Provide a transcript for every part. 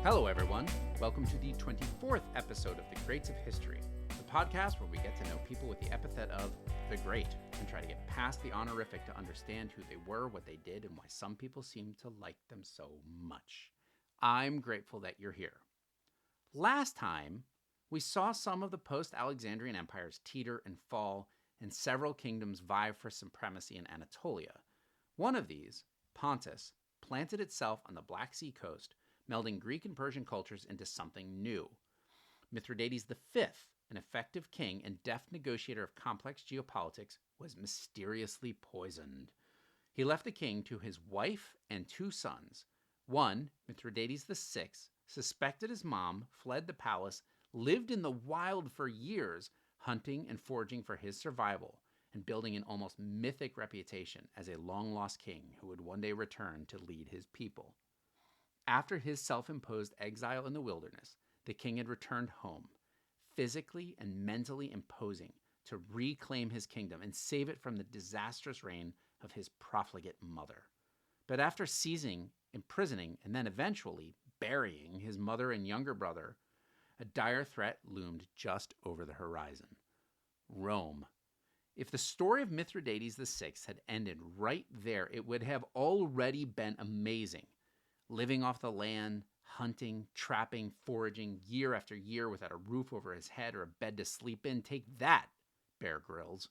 Hello, everyone. Welcome to the 24th episode of The Greats of History, the podcast where we get to know people with the epithet of the Great and try to get past the honorific to understand who they were, what they did, and why some people seem to like them so much. I'm grateful that you're here. Last time, we saw some of the post-Alexandrian empires teeter and fall, and several kingdoms vie for supremacy in Anatolia. One of these, Pontus, planted itself on the Black Sea coast, melding Greek and Persian cultures into something new. Mithridates V, an effective king and deft negotiator of complex geopolitics, was mysteriously poisoned. He left the king to his wife and two sons. One, Mithridates VI, suspected his mom, fled the palace, lived in the wild for years, hunting and foraging for his survival, and building an almost mythic reputation as a long-lost king who would one day return to lead his people. After his self-imposed exile in the wilderness, the king had returned home, physically and mentally imposing, to reclaim his kingdom and save it from the disastrous reign of his profligate mother. But after seizing, imprisoning, and then eventually burying his mother and younger brother, a dire threat loomed just over the horizon: Rome. If the story of Mithridates VI had ended right there, it would have already been amazing. Living off the land, hunting, trapping, foraging, year after year without a roof over his head or a bed to sleep in. Take that, Bear Grylls.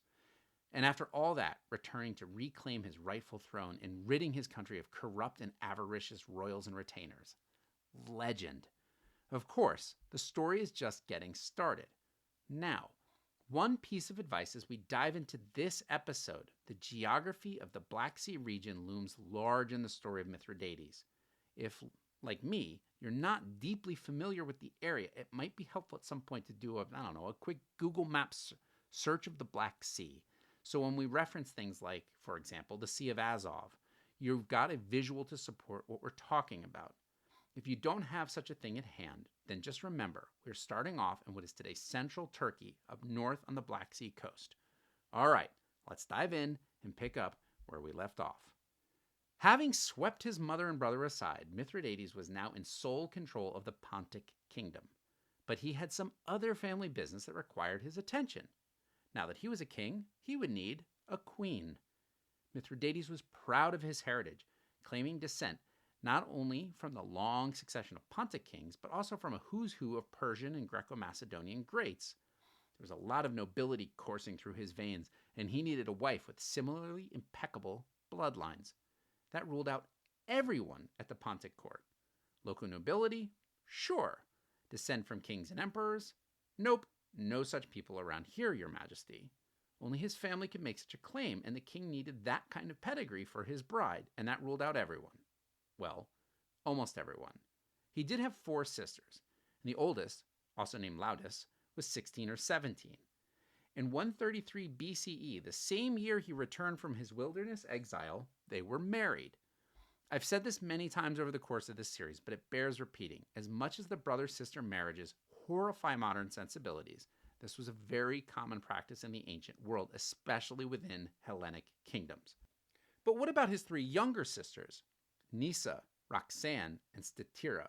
And after all that, returning to reclaim his rightful throne and ridding his country of corrupt and avaricious royals and retainers. Legend. Of course, the story is just getting started. Now, one piece of advice as we dive into this episode: the geography of the Black Sea region looms large in the story of Mithridates. If, like me, you're not deeply familiar with the area, it might be helpful at some point to do a quick Google Maps search of the Black Sea. So when we reference things like, for example, the Sea of Azov, you've got a visual to support what we're talking about. If you don't have such a thing at hand, then just remember, we're starting off in what is today central Turkey, up north on the Black Sea coast. All right, let's dive in and pick up where we left off. Having swept his mother and brother aside, Mithridates was now in sole control of the Pontic kingdom. But he had some other family business that required his attention. Now that he was a king, he would need a queen. Mithridates was proud of his heritage, claiming descent not only from the long succession of Pontic kings, but also from a who's who of Persian and Greco-Macedonian greats. There was a lot of nobility coursing through his veins, and he needed a wife with similarly impeccable bloodlines. That ruled out everyone at the Pontic court. Local nobility? Sure. Descent from kings and emperors? Nope, no such people around here, your majesty. Only his family could make such a claim, and the king needed that kind of pedigree for his bride, and that ruled out everyone. Well, almost everyone. He did have 4 sisters, and the oldest, also named Laudis, was 16 or 17. In 133 BCE, the same year he returned from his wilderness exile, they were married. I've said this many times over the course of this series, but it bears repeating. As much as the brother-sister marriages horrify modern sensibilities, this was a very common practice in the ancient world, especially within Hellenic kingdoms. But what about his 3 younger sisters, Nisa, Roxanne, and Statira?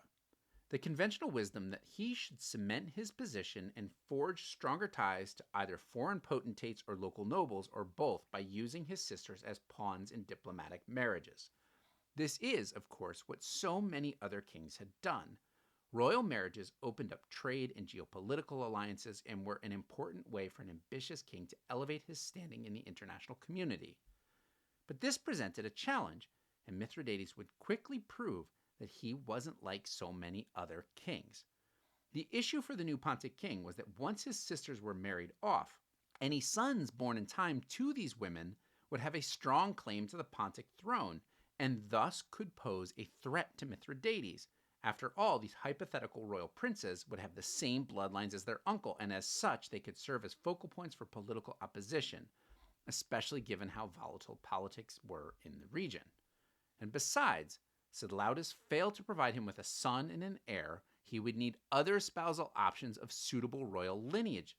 The conventional wisdom that he should cement his position and forge stronger ties to either foreign potentates or local nobles, or both, by using his sisters as pawns in diplomatic marriages. This is, of course, what so many other kings had done. Royal marriages opened up trade and geopolitical alliances and were an important way for an ambitious king to elevate his standing in the international community. But this presented a challenge, and Mithridates would quickly prove that he wasn't like so many other kings. The issue for the new Pontic king was that once his sisters were married off, any sons born in time to these women would have a strong claim to the Pontic throne, and thus could pose a threat to Mithridates. After all, these hypothetical royal princes would have the same bloodlines as their uncle, and as such, they could serve as focal points for political opposition, especially given how volatile politics were in the region. And besides, should Laudis fail to provide him with a son and an heir, he would need other spousal options of suitable royal lineage.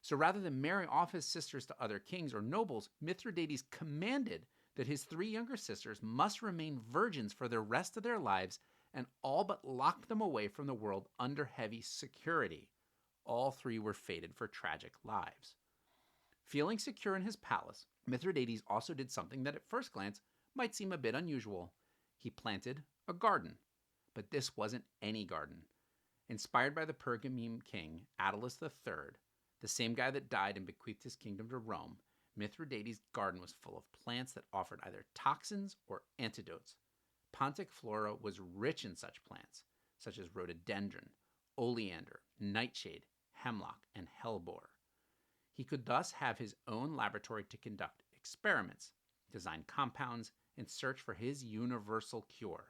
So rather than marry off his sisters to other kings or nobles, Mithridates commanded that his 3 younger sisters must remain virgins for the rest of their lives and all but locked them away from the world under heavy security. All three were fated for tragic lives. Feeling secure in his palace, Mithridates also did something that at first glance might seem a bit unusual. He planted a garden. But this wasn't any garden. Inspired by the Pergamene king, Attalus III, the same guy that died and bequeathed his kingdom to Rome, Mithridates' garden was full of plants that offered either toxins or antidotes. Pontic flora was rich in such plants, such as rhododendron, oleander, nightshade, hemlock, and hellebore. He could thus have his own laboratory to conduct experiments, design compounds, and search for his universal cure.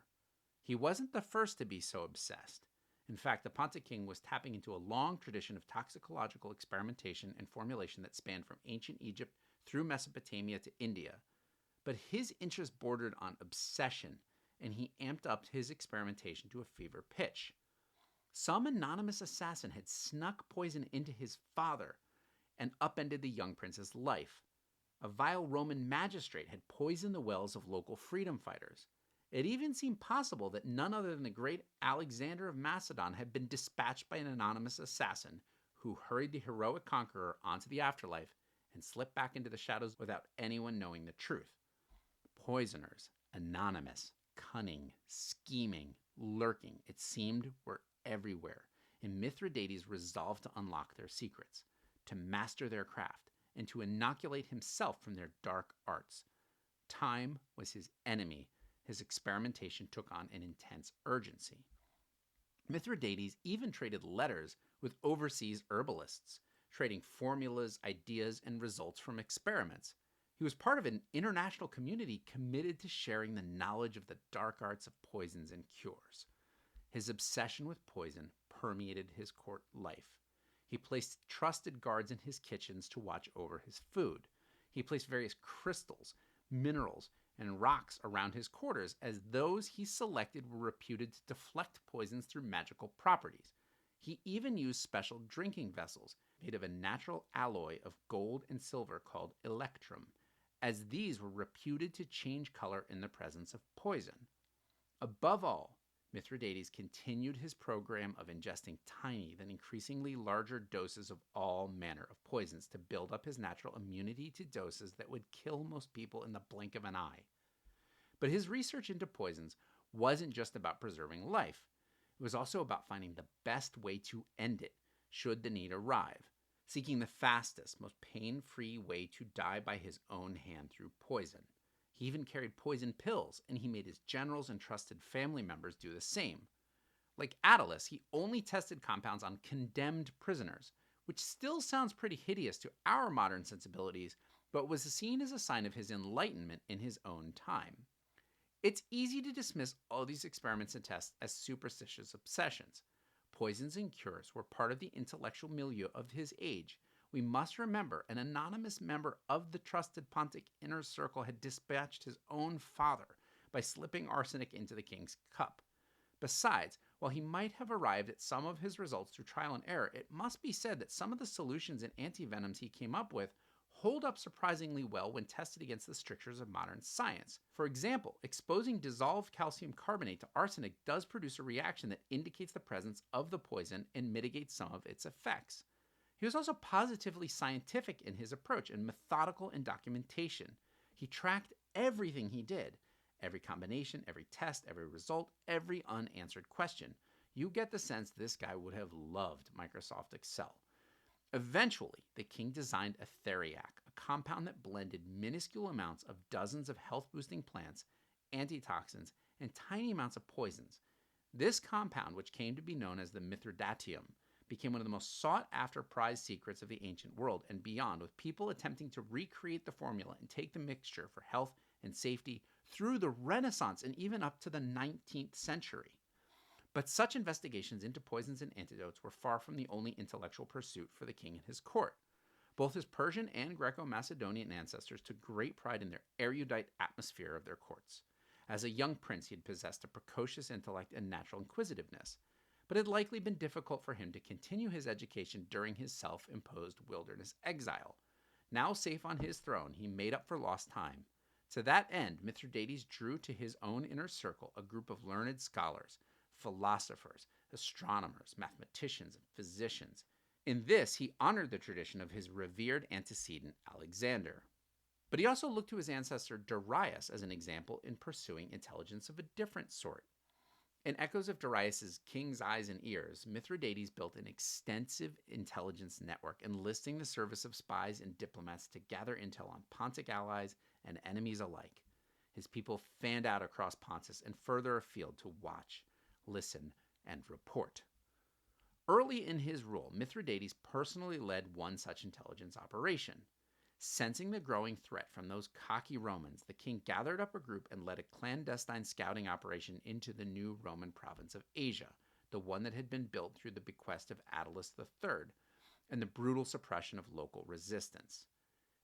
He wasn't the first to be so obsessed. In fact, the Pontic king was tapping into a long tradition of toxicological experimentation and formulation that spanned from ancient Egypt through Mesopotamia to India. But his interest bordered on obsession, and he amped up his experimentation to a fever pitch. Some anonymous assassin had snuck poison into his father and upended the young prince's life. A vile Roman magistrate had poisoned the wells of local freedom fighters. It even seemed possible that none other than the great Alexander of Macedon had been dispatched by an anonymous assassin who hurried the heroic conqueror onto the afterlife and slipped back into the shadows without anyone knowing the truth. Poisoners, anonymous, cunning, scheming, lurking, it seemed, were everywhere, and Mithridates resolved to unlock their secrets, to master their craft, and to inoculate himself from their dark arts. Time was his enemy. His experimentation took on an intense urgency. Mithridates even traded letters with overseas herbalists, trading formulas, ideas, and results from experiments. He was part of an international community committed to sharing the knowledge of the dark arts of poisons and cures. His obsession with poison permeated his court life. He placed trusted guards in his kitchens to watch over his food. He placed various crystals, minerals, and rocks around his quarters, as those he selected were reputed to deflect poisons through magical properties. He even used special drinking vessels made of a natural alloy of gold and silver called electrum, as these were reputed to change color in the presence of poison. Above all, Mithridates continued his program of ingesting tiny, then increasingly larger doses of all manner of poisons to build up his natural immunity to doses that would kill most people in the blink of an eye. But his research into poisons wasn't just about preserving life. It was also about finding the best way to end it, should the need arrive, seeking the fastest, most pain-free way to die by his own hand through poison. He even carried poison pills, and he made his generals and trusted family members do the same. Like Attalus, he only tested compounds on condemned prisoners, which still sounds pretty hideous to our modern sensibilities, but was seen as a sign of his enlightenment in his own time. It's easy to dismiss all these experiments and tests as superstitious obsessions. Poisons and cures were part of the intellectual milieu of his age. We must remember an anonymous member of the trusted Pontic inner circle had dispatched his own father by slipping arsenic into the king's cup. Besides, while he might have arrived at some of his results through trial and error, it must be said that some of the solutions and antivenoms he came up with hold up surprisingly well when tested against the strictures of modern science. For example, exposing dissolved calcium carbonate to arsenic does produce a reaction that indicates the presence of the poison and mitigates some of its effects. He was also positively scientific in his approach and methodical in documentation. He tracked everything he did, every combination, every test, every result, every unanswered question. You get the sense this guy would have loved Microsoft Excel. Eventually, the king designed a theriac, a compound that blended minuscule amounts of dozens of health-boosting plants, antitoxins, and tiny amounts of poisons. This compound, which came to be known as the Mithridatium, became one of the most sought-after prized secrets of the ancient world and beyond, with people attempting to recreate the formula and take the mixture for health and safety through the Renaissance and even up to the 19th century. But such investigations into poisons and antidotes were far from the only intellectual pursuit for the king and his court. Both his Persian and Greco-Macedonian ancestors took great pride in their erudite atmosphere of their courts. As a young prince, he had possessed a precocious intellect and natural inquisitiveness, but it had likely been difficult for him to continue his education during his self-imposed wilderness exile. Now safe on his throne, he made up for lost time. To that end, Mithridates drew to his own inner circle a group of learned scholars, philosophers, astronomers, mathematicians, and physicians. In this, he honored the tradition of his revered antecedent Alexander. But he also looked to his ancestor Darius as an example in pursuing intelligence of a different sort. In echoes of Darius's king's eyes and ears, Mithridates built an extensive intelligence network enlisting the service of spies and diplomats to gather intel on Pontic allies and enemies alike. His people fanned out across Pontus and further afield to watch, listen, and report. Early in his rule, Mithridates personally led one such intelligence operation. Sensing the growing threat from those cocky Romans, the king gathered up a group and led a clandestine scouting operation into the new Roman province of Asia, the one that had been built through the bequest of Attalus III and the brutal suppression of local resistance.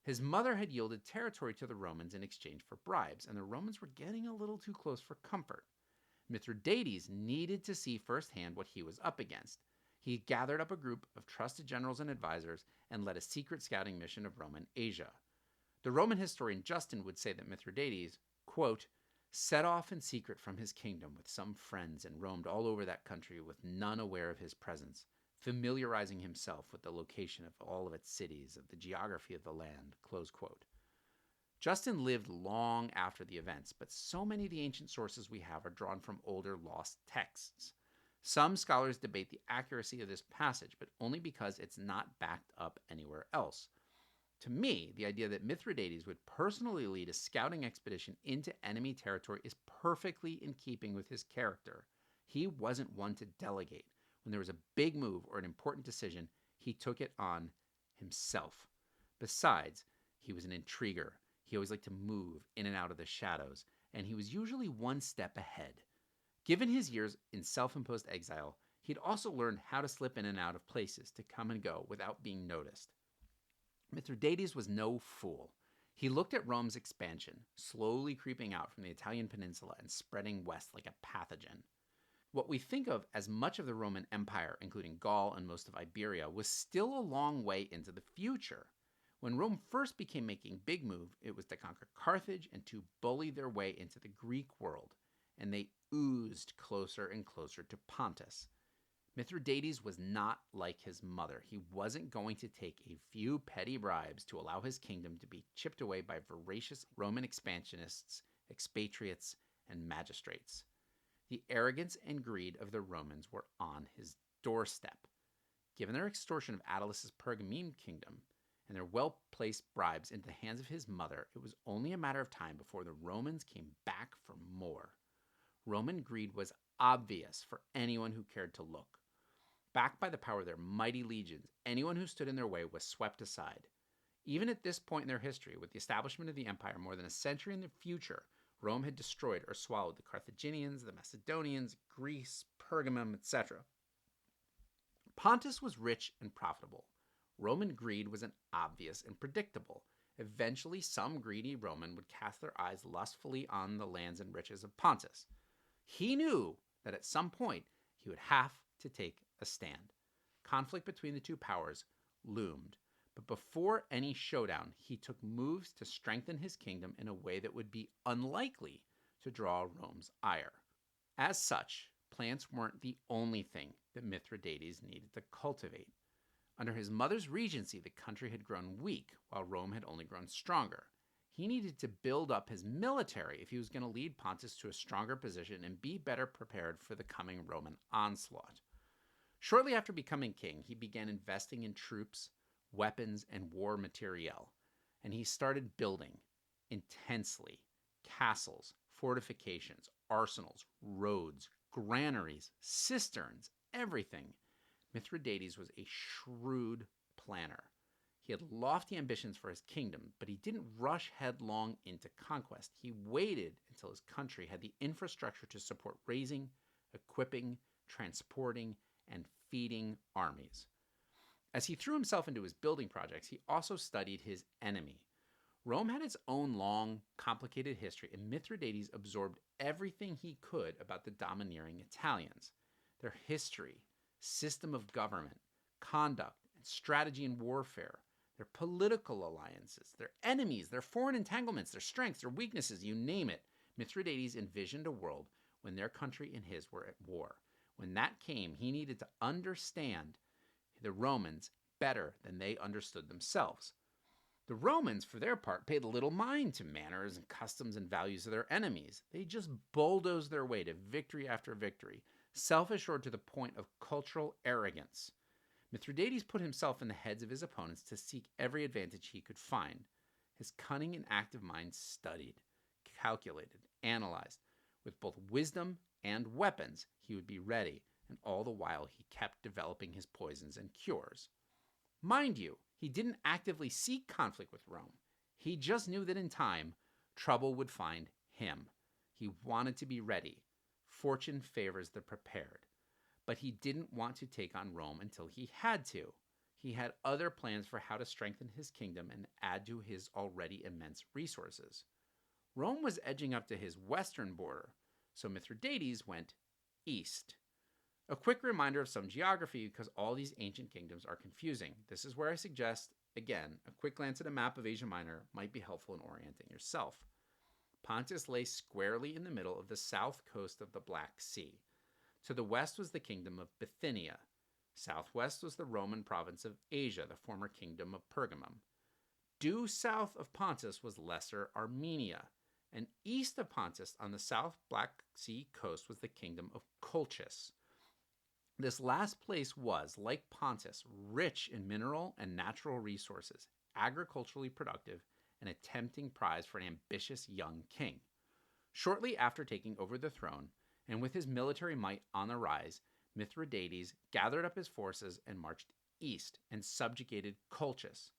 His mother had yielded territory to the Romans in exchange for bribes, and the Romans were getting a little too close for comfort. Mithridates needed to see firsthand what he was up against. He gathered up a group of trusted generals and advisors and led a secret scouting mission of Roman Asia. The Roman historian Justin would say that Mithridates, quote, set off in secret from his kingdom with some friends and roamed all over that country with none aware of his presence, familiarizing himself with the location of all of its cities, of the geography of the land, close quote. Justin lived long after the events, but so many of the ancient sources we have are drawn from older lost texts. Some scholars debate the accuracy of this passage, but only because it's not backed up anywhere else. To me, the idea that Mithridates would personally lead a scouting expedition into enemy territory is perfectly in keeping with his character. He wasn't one to delegate. When there was a big move or an important decision, he took it on himself. Besides, he was an intriguer. He always liked to move in and out of the shadows, and he was usually one step ahead. Given his years in self-imposed exile, he'd also learned how to slip in and out of places to come and go without being noticed. Mithridates was no fool. He looked at Rome's expansion, slowly creeping out from the Italian peninsula and spreading west like a pathogen. What we think of as much of the Roman Empire, including Gaul and most of Iberia, was still a long way into the future. When Rome first became making a big move, it was to conquer Carthage and to bully their way into the Greek world, and they oozed closer and closer to Pontus. Mithridates was not like his mother. He wasn't going to take a few petty bribes to allow his kingdom to be chipped away by voracious Roman expansionists, expatriates, and magistrates. The arrogance and greed of the Romans were on his doorstep. Given their extortion of Attalus' Pergamene kingdom and their well-placed bribes into the hands of his mother, it was only a matter of time before the Romans came back for more. Roman greed was obvious for anyone who cared to look. Backed by the power of their mighty legions, anyone who stood in their way was swept aside. Even at this point in their history, with the establishment of the empire more than a century in the future, Rome had destroyed or swallowed the Carthaginians, the Macedonians, Greece, Pergamum, etc. Pontus was rich and profitable. Roman greed was obvious and predictable. Eventually, some greedy Roman would cast their eyes lustfully on the lands and riches of Pontus. He knew that at some point he would have to take a stand. Conflict between the two powers loomed, but before any showdown, he took moves to strengthen his kingdom in a way that would be unlikely to draw Rome's ire. As such, plants weren't the only thing that Mithridates needed to cultivate. Under his mother's regency, the country had grown weak, while Rome had only grown stronger. He needed to build up his military if he was going to lead Pontus to a stronger position and be better prepared for the coming Roman onslaught. Shortly after becoming king, he began investing in troops, weapons, and war materiel, and he started building intensely castles, fortifications, arsenals, roads, granaries, cisterns, everything. Mithridates was a shrewd planner. He had lofty ambitions for his kingdom, but he didn't rush headlong into conquest. He waited until his country had the infrastructure to support raising, equipping, transporting, and feeding armies. As he threw himself into his building projects, he also studied his enemy. Rome had its own long, complicated history, and Mithridates absorbed everything he could about the domineering Italians. Their history, system of government, conduct, and strategy in warfare, their political alliances, their enemies, their foreign entanglements, their strengths, their weaknesses, you name it. Mithridates envisioned a world when their country and his were at war. When that came, he needed to understand the Romans better than they understood themselves. The Romans, for their part, paid little mind to manners and customs and values of their enemies. They just bulldozed their way to victory after victory, self-assured to the point of cultural arrogance. Mithridates put himself in the heads of his opponents to seek every advantage he could find. His cunning and active mind studied, calculated, analyzed. With both wisdom and weapons, he would be ready, and all the while he kept developing his poisons and cures. Mind you, he didn't actively seek conflict with Rome. He just knew that in time, trouble would find him. He wanted to be ready. Fortune favors the prepared. But he didn't want to take on Rome until he had to. He had other plans for how to strengthen his kingdom and add to his already immense resources. Rome was edging up to his western border, so Mithridates went east. A quick reminder of some geography because all these ancient kingdoms are confusing. This is where I suggest, again, a quick glance at a map of Asia Minor might be helpful in orienting yourself. Pontus lay squarely in the middle of the south coast of the Black Sea. To the west was the kingdom of Bithynia. Southwest was the Roman province of Asia, the former kingdom of Pergamum. Due south of Pontus was Lesser Armenia, and east of Pontus on the south Black Sea coast was the kingdom of Colchis. This last place was, like Pontus, rich in mineral and natural resources, agriculturally productive, and a tempting prize for an ambitious young king. Shortly after taking over the throne, and with his military might on the rise, Mithridates gathered up his forces and marched east and subjugated Colchis.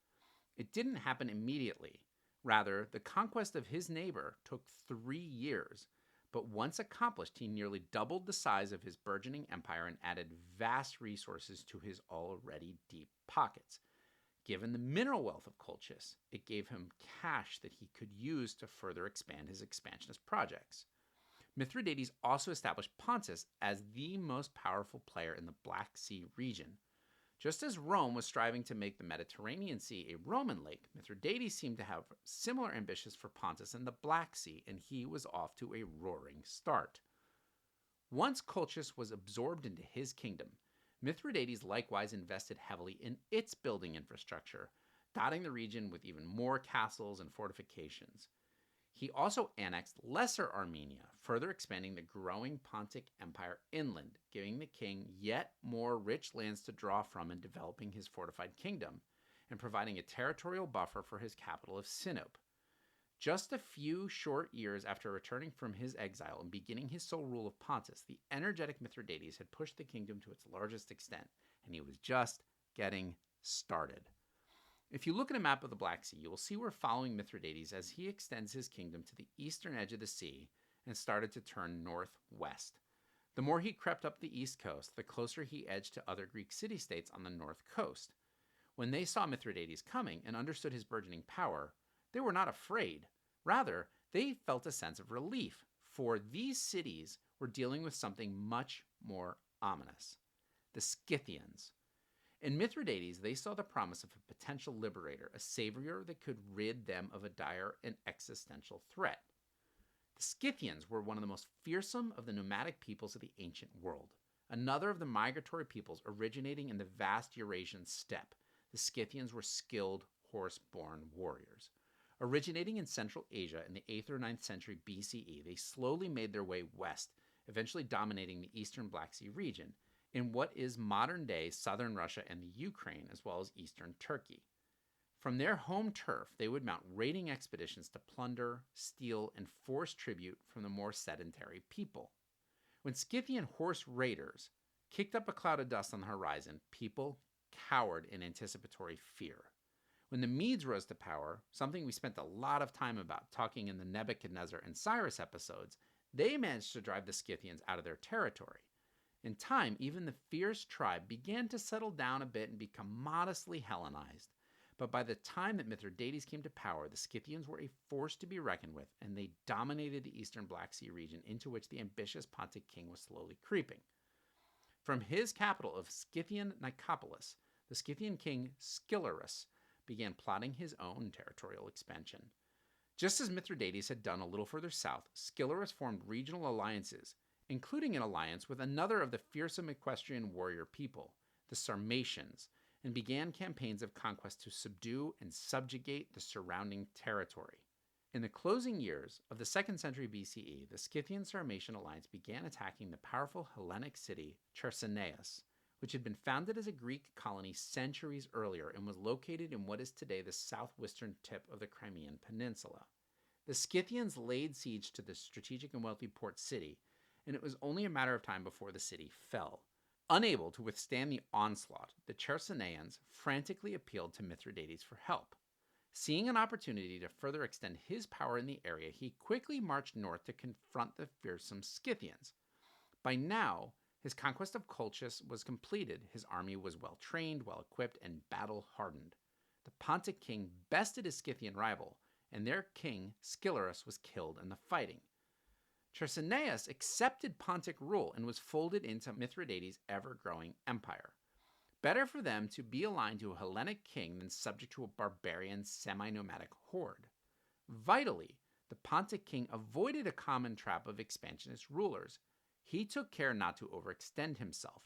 It didn't happen immediately. Rather, the conquest of his neighbor took 3 years, but once accomplished, he nearly doubled the size of his burgeoning empire and added vast resources to his already deep pockets. Given the mineral wealth of Colchis, it gave him cash that he could use to further expand his expansionist projects. Mithridates also established Pontus as the most powerful player in the Black Sea region. Just as Rome was striving to make the Mediterranean Sea a Roman lake, Mithridates seemed to have similar ambitions for Pontus and the Black Sea, and he was off to a roaring start. Once Colchis was absorbed into his kingdom, Mithridates likewise invested heavily in its building infrastructure, dotting the region with even more castles and fortifications. He also annexed Lesser Armenia, further expanding the growing Pontic Empire inland, giving the king yet more rich lands to draw from in developing his fortified kingdom, and providing a territorial buffer for his capital of Sinope. Just a few short years after returning from his exile and beginning his sole rule of Pontus, the energetic Mithridates had pushed the kingdom to its largest extent, and he was just getting started. If you look at a map of the Black Sea, you will see we're following Mithridates as he extends his kingdom to the eastern edge of the sea and started to turn northwest. The more he crept up the east coast, the closer he edged to other Greek city-states on the north coast. When they saw Mithridates coming and understood his burgeoning power, they were not afraid. Rather, they felt a sense of relief, for these cities were dealing with something much more ominous: the Scythians. In Mithridates, they saw the promise of a potential liberator, a savior that could rid them of a dire and existential threat. The Scythians were one of the most fearsome of the nomadic peoples of the ancient world. Another of the migratory peoples originating in the vast Eurasian steppe, the Scythians were skilled horse-borne warriors. Originating in Central Asia in the 8th or 9th century BCE, they slowly made their way west, eventually dominating the eastern Black Sea region, in what is modern-day southern Russia and the Ukraine, as well as eastern Turkey. From their home turf, they would mount raiding expeditions to plunder, steal, and force tribute from the more sedentary people. When Scythian horse raiders kicked up a cloud of dust on the horizon, people cowered in anticipatory fear. When the Medes rose to power, something we spent a lot of time about talking in the Nebuchadnezzar and Cyrus episodes, they managed to drive the Scythians out of their territory. In time, even the fierce tribe began to settle down a bit and become modestly Hellenized. But by the time that Mithridates came to power, the Scythians were a force to be reckoned with, and they dominated the eastern Black Sea region into which the ambitious Pontic king was slowly creeping. From his capital of Scythian Nicopolis, the Scythian king Scilurus began plotting his own territorial expansion. Just as Mithridates had done a little further south, Scilurus formed regional alliances including an alliance with another of the fearsome equestrian warrior people, the Sarmatians, and began campaigns of conquest to subdue and subjugate the surrounding territory. In the closing years of the 2nd century BCE, the Scythian-Sarmatian alliance began attacking the powerful Hellenic city Chersonesus, which had been founded as a Greek colony centuries earlier and was located in what is today the southwestern tip of the Crimean Peninsula. The Scythians laid siege to the strategic and wealthy port city, and it was only a matter of time before the city fell. Unable to withstand the onslaught, the Chersoneans frantically appealed to Mithridates for help. Seeing an opportunity to further extend his power in the area, he quickly marched north to confront the fearsome Scythians. By now, his conquest of Colchis was completed. His army was well trained, well equipped, and battle hardened. The Pontic king bested his Scythian rival, and their king Scilurus was killed in the fighting. Chersonesus accepted Pontic rule and was folded into Mithridates' ever-growing empire. Better for them to be aligned to a Hellenic king than subject to a barbarian semi-nomadic horde. Vitally, the Pontic king avoided a common trap of expansionist rulers. He took care not to overextend himself.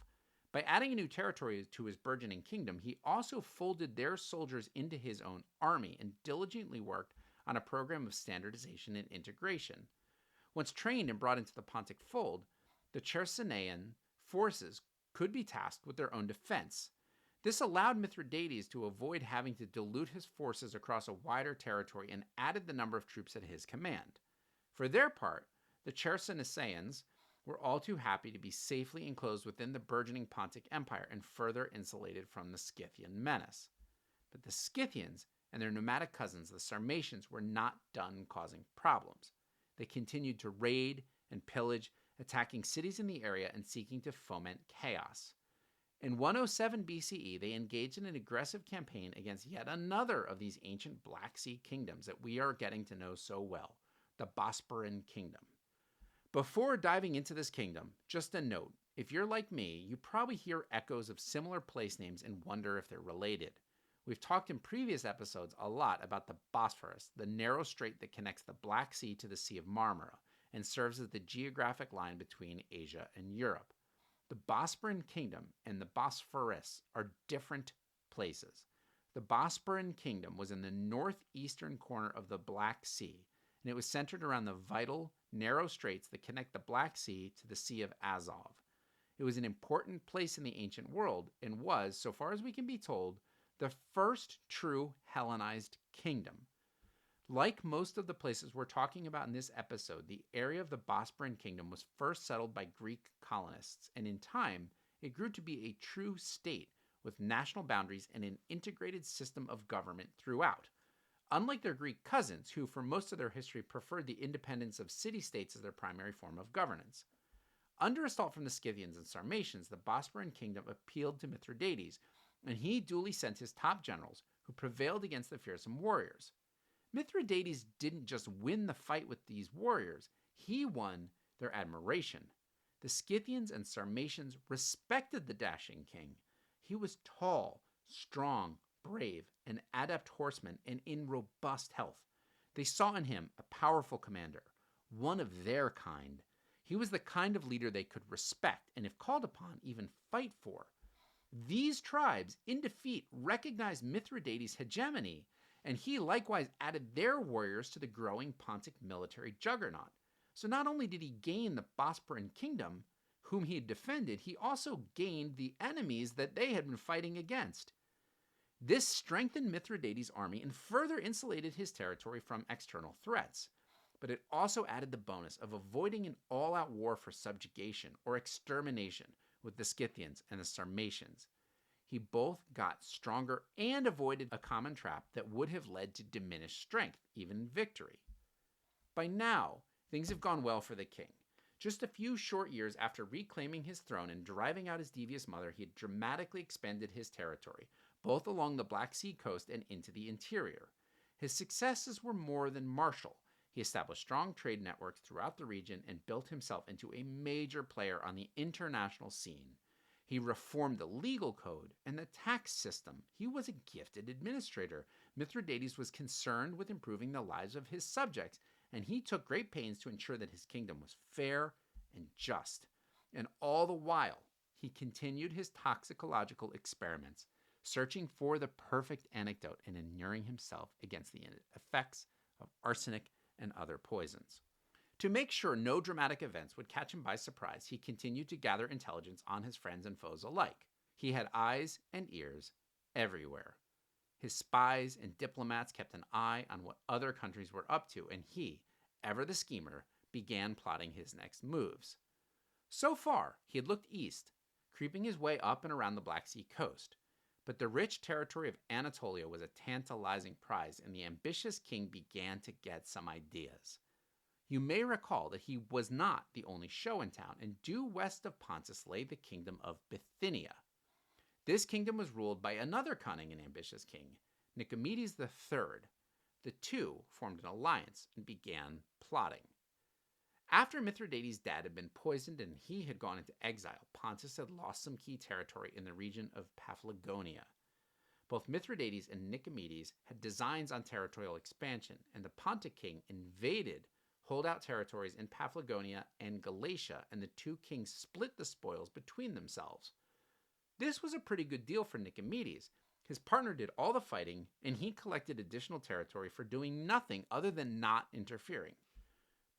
By adding a new territory to his burgeoning kingdom, he also folded their soldiers into his own army and diligently worked on a program of standardization and integration. Once trained and brought into the Pontic fold, the Chersonean forces could be tasked with their own defense. This allowed Mithridates to avoid having to dilute his forces across a wider territory and added the number of troops at his command. For their part, the Chersoneans were all too happy to be safely enclosed within the burgeoning Pontic Empire and further insulated from the Scythian menace. But the Scythians and their nomadic cousins, the Sarmatians, were not done causing problems. They continued to raid and pillage, attacking cities in the area and seeking to foment chaos. In 107 BCE, they engaged in an aggressive campaign against yet another of these ancient Black Sea kingdoms that we are getting to know so well, the Bosporan Kingdom. Before diving into this kingdom, just a note, if you're like me, you probably hear echoes of similar place names and wonder if they're related. We've talked in previous episodes a lot about the Bosphorus, the narrow strait that connects the Black Sea to the Sea of Marmara and serves as the geographic line between Asia and Europe. The Bosporan Kingdom and the Bosphorus are different places. The Bosporan Kingdom was in the northeastern corner of the Black Sea, and it was centered around the vital, narrow straits that connect the Black Sea to the Sea of Azov. It was an important place in the ancient world and was, so far as we can be told, the first true Hellenized kingdom. Like most of the places we're talking about in this episode, the area of the Bosporan Kingdom was first settled by Greek colonists, and in time, it grew to be a true state with national boundaries and an integrated system of government throughout. Unlike their Greek cousins, who for most of their history preferred the independence of city-states as their primary form of governance. Under assault from the Scythians and Sarmatians, the Bosporan Kingdom appealed to Mithridates, and he duly sent his top generals, who prevailed against the fearsome warriors. Mithridates didn't just win the fight with these warriors, he won their admiration. The Scythians and Sarmatians respected the dashing king. He was tall, strong, brave, an adept horseman, and in robust health. They saw in him a powerful commander, one of their kind. He was the kind of leader they could respect, and if called upon, even fight for. These tribes, in defeat, recognized Mithridates' hegemony, and he likewise added their warriors to the growing Pontic military juggernaut. So not only did he gain the Bosporan Kingdom, whom he had defended, he also gained the enemies that they had been fighting against. This strengthened Mithridates' army and further insulated his territory from external threats. But it also added the bonus of avoiding an all-out war for subjugation or extermination with the Scythians and the Sarmatians. He both got stronger and avoided a common trap that would have led to diminished strength, even in victory. By now, things have gone well for the king. Just a few short years after reclaiming his throne and driving out his devious mother, he had dramatically expanded his territory, both along the Black Sea coast and into the interior. His successes were more than martial. He established strong trade networks throughout the region and built himself into a major player on the international scene. He reformed the legal code and the tax system. He was a gifted administrator. Mithridates was concerned with improving the lives of his subjects, and he took great pains to ensure that his kingdom was fair and just. And all the while, he continued his toxicological experiments, searching for the perfect antidote and inuring himself against the effects of arsenic and other poisons. To make sure no dramatic events would catch him by surprise, he continued to gather intelligence on his friends and foes alike. He had eyes and ears everywhere. His spies and diplomats kept an eye on what other countries were up to, and he, ever the schemer, began plotting his next moves. So far, he had looked east, creeping his way up and around the Black Sea coast. But the rich territory of Anatolia was a tantalizing prize, and the ambitious king began to get some ideas. You may recall that he was not the only show in town, and due west of Pontus lay the kingdom of Bithynia. This kingdom was ruled by another cunning and ambitious king, Nicomedes III. The two formed an alliance and began plotting. After Mithridates' dad had been poisoned and he had gone into exile, Pontus had lost some key territory in the region of Paphlagonia. Both Mithridates and Nicomedes had designs on territorial expansion, and the Pontic king invaded holdout territories in Paphlagonia and Galatia, and the two kings split the spoils between themselves. This was a pretty good deal for Nicomedes. His partner did all the fighting, and he collected additional territory for doing nothing other than not interfering.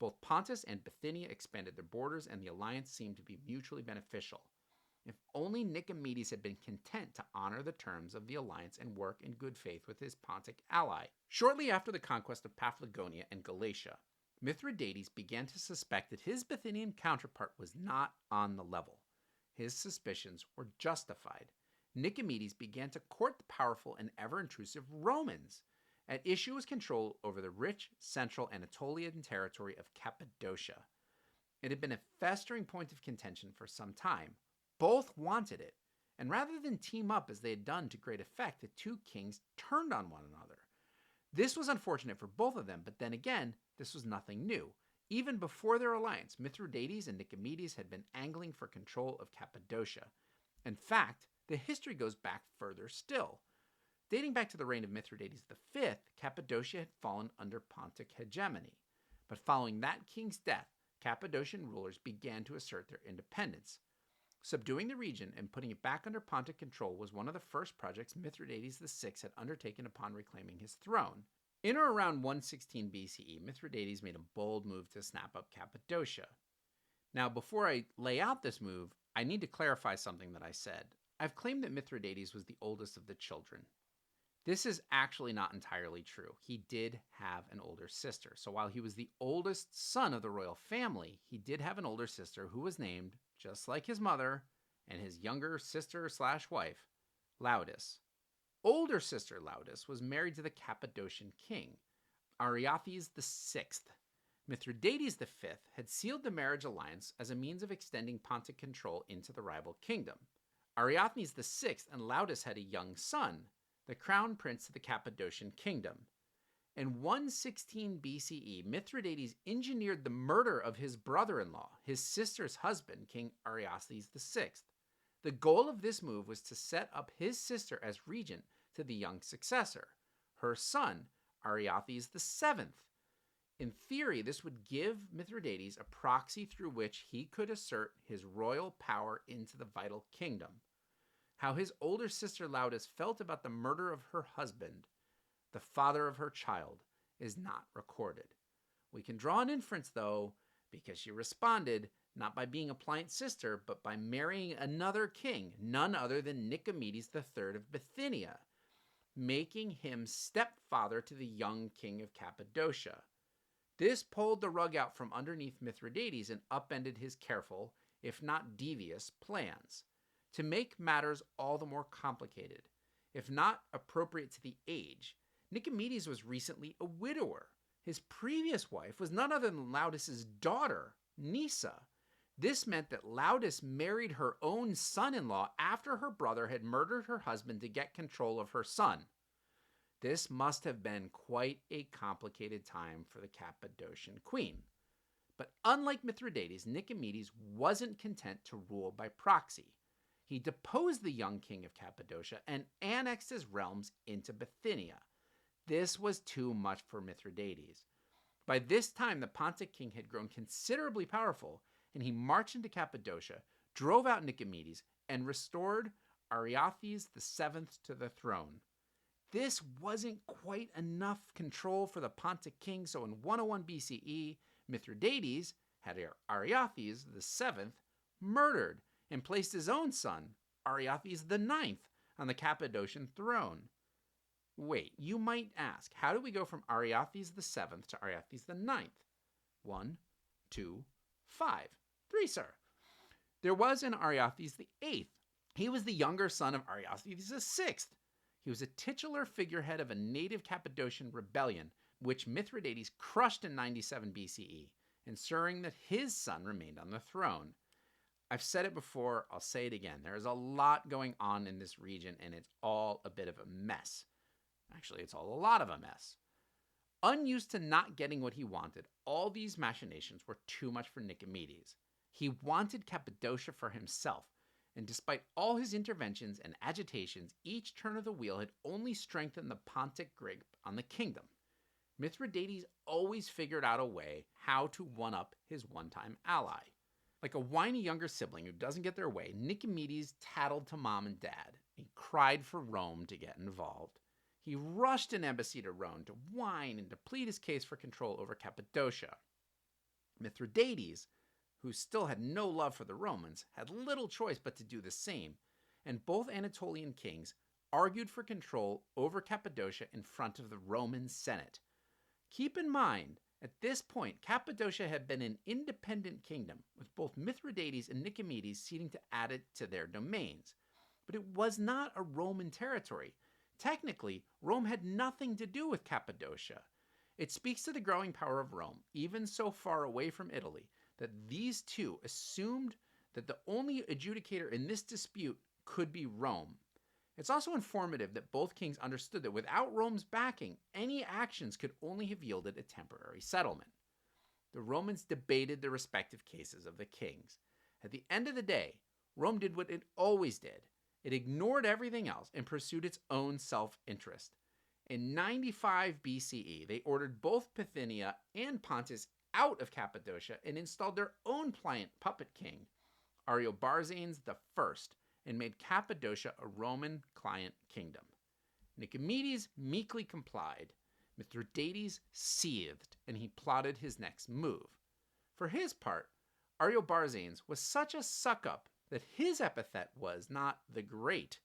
Both Pontus and Bithynia expanded their borders, and the alliance seemed to be mutually beneficial. If only Nicomedes had been content to honor the terms of the alliance and work in good faith with his Pontic ally. Shortly after the conquest of Paphlagonia and Galatia, Mithridates began to suspect that his Bithynian counterpart was not on the level. His suspicions were justified. Nicomedes began to court the powerful and ever-intrusive Romans. At issue was control over the rich central Anatolian territory of Cappadocia. It had been a festering point of contention for some time. Both wanted it, and rather than team up as they had done to great effect, the two kings turned on one another. This was unfortunate for both of them, but then again, this was nothing new. Even before their alliance, Mithridates and Nicomedes had been angling for control of Cappadocia. In fact, the history goes back further still. Dating back to the reign of Mithridates V, Cappadocia had fallen under Pontic hegemony. But following that king's death, Cappadocian rulers began to assert their independence. Subduing the region and putting it back under Pontic control was one of the first projects Mithridates VI had undertaken upon reclaiming his throne. In or around 116 BCE, Mithridates made a bold move to snap up Cappadocia. Now, before I lay out this move, I need to clarify something that I said. I've claimed that Mithridates was the oldest of the children. This is actually not entirely true. He did have an older sister. So while he was the oldest son of the royal family, he did have an older sister who was named, just like his mother and his younger sister/wife, Laodice. Older sister Laodice was married to the Cappadocian king, Ariathes VI. Mithridates V had sealed the marriage alliance as a means of extending Pontic control into the rival kingdom. Ariathes VI and Laodice had a young son, the crown prince of the Cappadocian kingdom. In 116 BCE, Mithridates engineered the murder of his brother-in-law, his sister's husband, King Ariathes VI. The goal of this move was to set up his sister as regent to the young successor, her son, Ariathes VII. In theory, this would give Mithridates a proxy through which he could assert his royal power into the vital kingdom. How his older sister Laodice felt about the murder of her husband, the father of her child, is not recorded. We can draw an inference, though, because she responded not by being a pliant sister, but by marrying another king, none other than Nicomedes III of Bithynia, making him stepfather to the young king of Cappadocia. This pulled the rug out from underneath Mithridates and upended his careful, if not devious, plans. To make matters all the more complicated, if not appropriate to the age, Nicomedes was recently a widower. His previous wife was none other than Laodice's daughter, Nisa. This meant that Laodice married her own son-in-law after her brother had murdered her husband to get control of her son. This must have been quite a complicated time for the Cappadocian queen. But unlike Mithridates, Nicomedes wasn't content to rule by proxy. He deposed the young king of Cappadocia and annexed his realms into Bithynia. This was too much for Mithridates. By this time, the Pontic king had grown considerably powerful, and he marched into Cappadocia, drove out Nicomedes, and restored Ariathes VII to the throne. This wasn't quite enough control for the Pontic king, so in 101 BCE, Mithridates had Ariathes VII murdered and placed his own son, Ariathes IX, on the Cappadocian throne. Wait, you might ask, how do we go from Ariathes VII to Ariathes IX? 1, 2, 5. 3, sir. There was an Ariathes VIII. He was the younger son of Ariathes VI. He was a titular figurehead of a native Cappadocian rebellion, which Mithridates crushed in 97 BCE, ensuring that his son remained on the throne. I've said it before, I'll say it again. There is a lot going on in this region, and it's all a bit of a mess. Actually, it's all a lot of a mess. Unused to not getting what he wanted, all these machinations were too much for Nicomedes. He wanted Cappadocia for himself, and despite all his interventions and agitations, each turn of the wheel had only strengthened the Pontic grip on the kingdom. Mithridates always figured out a way how to one-up his one-time ally. Like a whiny younger sibling who doesn't get their way, Nicomedes tattled to mom and dad. He cried for Rome to get involved. He rushed an embassy to Rome to whine and to plead his case for control over Cappadocia. Mithridates, who still had no love for the Romans, had little choice but to do the same, and both Anatolian kings argued for control over Cappadocia in front of the Roman Senate. Keep in mind, at this point, Cappadocia had been an independent kingdom, with both Mithridates and Nicomedes seeking to add it to their domains. But it was not a Roman territory. Technically, Rome had nothing to do with Cappadocia. It speaks to the growing power of Rome, even so far away from Italy, that these two assumed that the only adjudicator in this dispute could be Rome. It's also informative that both kings understood that without Rome's backing, any actions could only have yielded a temporary settlement. The Romans debated the respective cases of the kings. At the end of the day, Rome did what it always did. It ignored everything else and pursued its own self-interest. In 95 BCE, they ordered both Bithynia and Pontus out of Cappadocia and installed their own pliant puppet king, Ariobarzanes I, and made Cappadocia a Roman client kingdom. Nicomedes meekly complied. Mithridates seethed, and he plotted his next move. For his part, Ariobarzanes was such a suck-up that his epithet was not the Great,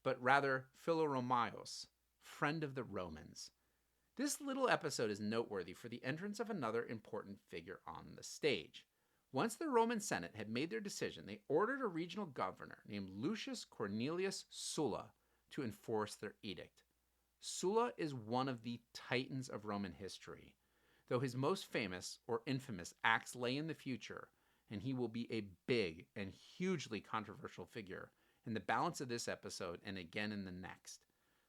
but rather Philoromaios, friend of the Romans. This little episode is noteworthy for the entrance of another important figure on the stage. Once the Roman Senate had made their decision, they ordered a regional governor named Lucius Cornelius Sulla to enforce their edict. Sulla is one of the titans of Roman history, though his most famous or infamous acts lay in the future, and he will be a big and hugely controversial figure in the balance of this episode and again in the next.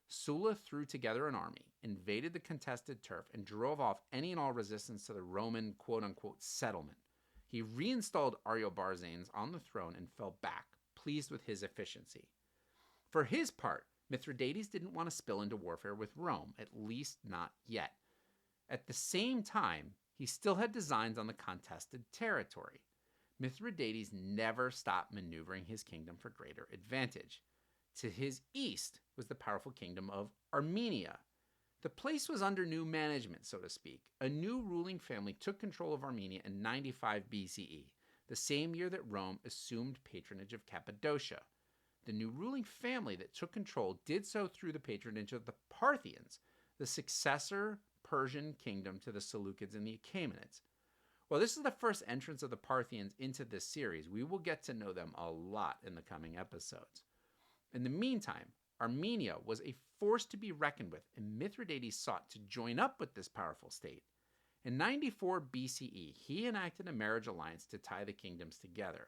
Sulla threw together an army, invaded the contested turf, and drove off any and all resistance to the Roman quote-unquote settlement. He reinstalled Ariobarzanes on the throne and fell back, pleased with his efficiency. For his part, Mithridates didn't want to spill into warfare with Rome, at least not yet. At the same time, he still had designs on the contested territory. Mithridates never stopped maneuvering his kingdom for greater advantage. To his east was the powerful kingdom of Armenia. The place was under new management, so to speak. A new ruling family took control of Armenia in 95 BCE, the same year that Rome assumed patronage of Cappadocia. The new ruling family that took control did so through the patronage of the Parthians, the successor Persian kingdom to the Seleucids and the Achaemenids. While this is the first entrance of the Parthians into this series, we will get to know them a lot in the coming episodes. In the meantime, Armenia was a force to be reckoned with, and Mithridates sought to join up with this powerful state. In 94 BCE, he enacted a marriage alliance to tie the kingdoms together,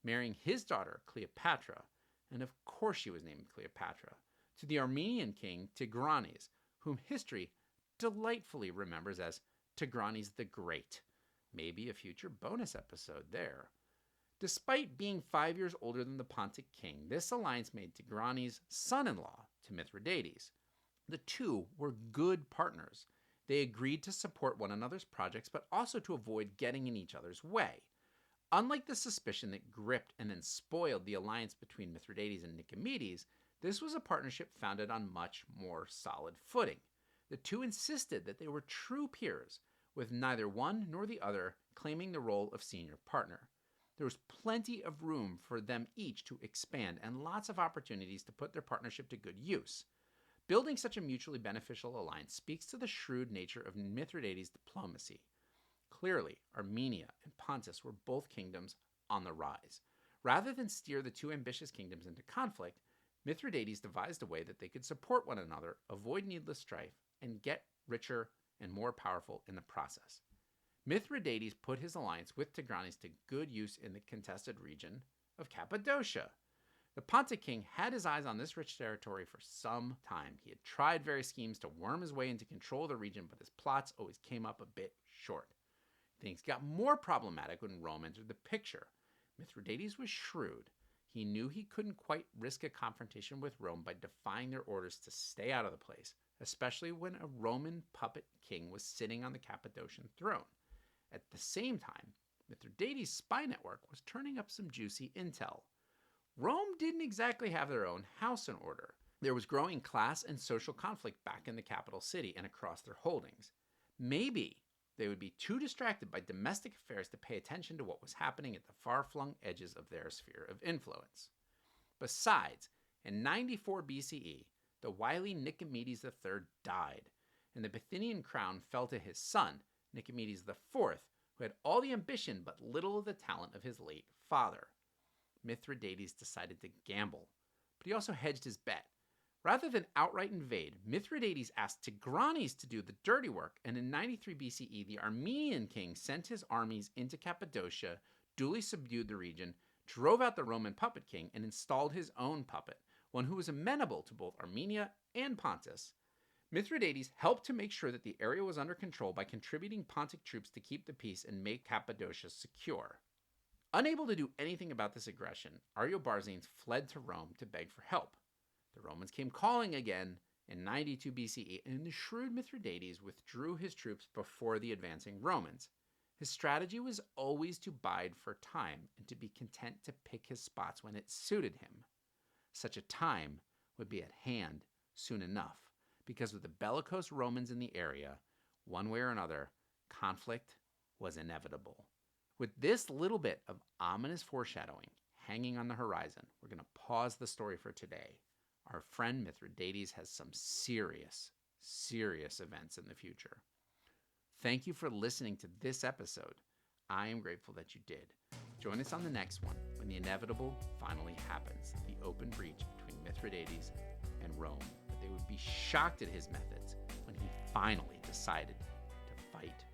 marrying his daughter Cleopatra, and of course she was named Cleopatra, to the Armenian king Tigranes, whom history delightfully remembers as Tigranes the Great. Maybe a future bonus episode there. Despite being 5 years older than the Pontic king, this alliance made Tigranes son-in-law to Mithridates. The two were good partners. They agreed to support one another's projects, but also to avoid getting in each other's way. Unlike the suspicion that gripped and then spoiled the alliance between Mithridates and Nicomedes, this was a partnership founded on much more solid footing. The two insisted that they were true peers, with neither one nor the other claiming the role of senior partner. There was plenty of room for them each to expand and lots of opportunities to put their partnership to good use. Building such a mutually beneficial alliance speaks to the shrewd nature of Mithridates' diplomacy. Clearly, Armenia and Pontus were both kingdoms on the rise. Rather than steer the two ambitious kingdoms into conflict, Mithridates devised a way that they could support one another, avoid needless strife, and get richer and more powerful in the process. Mithridates put his alliance with Tigranes to good use in the contested region of Cappadocia. The Pontic king had his eyes on this rich territory for some time. He had tried various schemes to worm his way into control of the region, but his plots always came up a bit short. Things got more problematic when Rome entered the picture. Mithridates was shrewd. He knew he couldn't quite risk a confrontation with Rome by defying their orders to stay out of the place, especially when a Roman puppet king was sitting on the Cappadocian throne. At the same time, Mithridates' spy network was turning up some juicy intel. Rome didn't exactly have their own house in order. There was growing class and social conflict back in the capital city and across their holdings. Maybe they would be too distracted by domestic affairs to pay attention to what was happening at the far-flung edges of their sphere of influence. Besides, in 94 BCE, the wily Nicomedes III died, and the Bithynian crown fell to his son, Nicomedes IV, who had all the ambition but little of the talent of his late father. Mithridates decided to gamble, but he also hedged his bet. Rather than outright invade, Mithridates asked Tigranes to do the dirty work, and in 93 BCE, the Armenian king sent his armies into Cappadocia, duly subdued the region, drove out the Roman puppet king, and installed his own puppet, one who was amenable to both Armenia and Pontus. Mithridates helped to make sure that the area was under control by contributing Pontic troops to keep the peace and make Cappadocia secure. Unable to do anything about this aggression, Ariobarzanes fled to Rome to beg for help. The Romans came calling again in 92 BCE, and the shrewd Mithridates withdrew his troops before the advancing Romans. His strategy was always to bide for time and to be content to pick his spots when it suited him. Such a time would be at hand soon enough, because with the bellicose Romans in the area, one way or another, conflict was inevitable. With this little bit of ominous foreshadowing hanging on the horizon, we're going to pause the story for today. Our friend Mithridates has some serious events in the future. Thank you for listening to this episode. I am grateful that you did. Join us on the next one when the inevitable finally happens, the open breach between Mithridates and Rome. But they would be shocked at his methods when he finally decided to fight